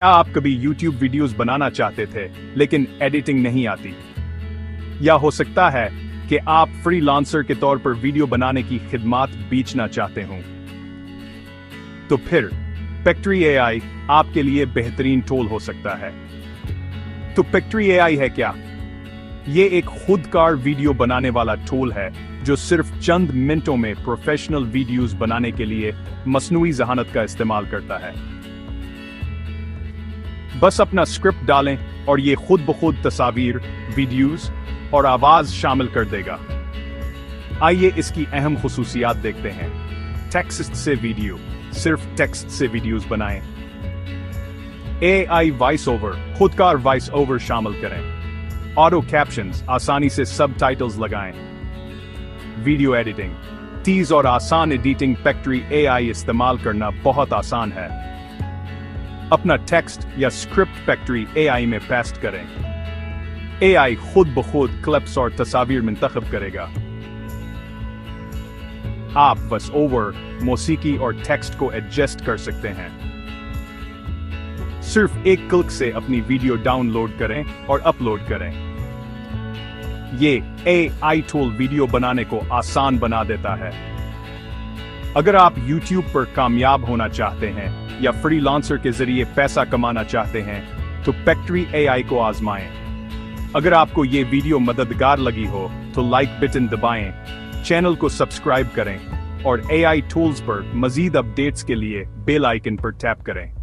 क्या आप कभी YouTube वीडियोस बनाना चाहते थे लेकिन एडिटिंग नहीं आती? या हो सकता है कि आप फ्रीलांसर के तौर पर वीडियो बनाने की खिदमत बेचना चाहते हो? तो फिर Pictory AI आपके लिए बेहतरीन टूल हो सकता है। तो Pictory AI है क्या? ये एक खुदकार वीडियो बनाने वाला टूल है जो सिर्फ चंद मिनटों में प्रोफेशनल वीडियोस बनाने के लिए मसनूई ज़हानत का इस्तेमाल करता है। बस अपना स्क्रिप्ट डालें और ये खुद ब खुद तस्वीर, वीडियोस और आवाज शामिल कर देगा। आइए इसकी अहम खुसूसियात देखते हैं। टेक्स्ट से वीडियो, सिर्फ टेक्स्ट से वीडियोस बनाएं। AI वॉइस ओवर, खुदकार वॉइस ओवर शामिल करें। ऑटो कैप्शंस, आसानी से सबटाइटल्स लगाएं। वीडियो एडिटिंग, तेज और आसान एडिटिंग Pictory AI इस्तेमाल करना बहुत आसान है। अपना टेक्स्ट या स्क्रिप्ट Pictory AI में पेस्ट करें। AI खुद ब खुद क्लिप्स और तस्वीर मुंतखब करेगा। आप वॉइस ओवर, मौसीकी और टेक्स्ट को एडजस्ट कर सकते हैं। सिर्फ एक क्लिक से अपनी वीडियो डाउनलोड करें और अपलोड करें। ये AI टूल वीडियो बनाने को आसान बना देता है। अगर आप YouTube पर कामयाब होना चाहते हैं या फ्रीलांसर के जरिए पैसा कमाना चाहते हैं तो Pictory AI को आजमाएं। अगर आपको ये वीडियो मददगार लगी हो तो लाइक बटन दबाएं, चैनल को सब्सक्राइब करें और AI टूल्स पर मजीद अपडेट्स के लिए बेल आइकन पर टैप करें।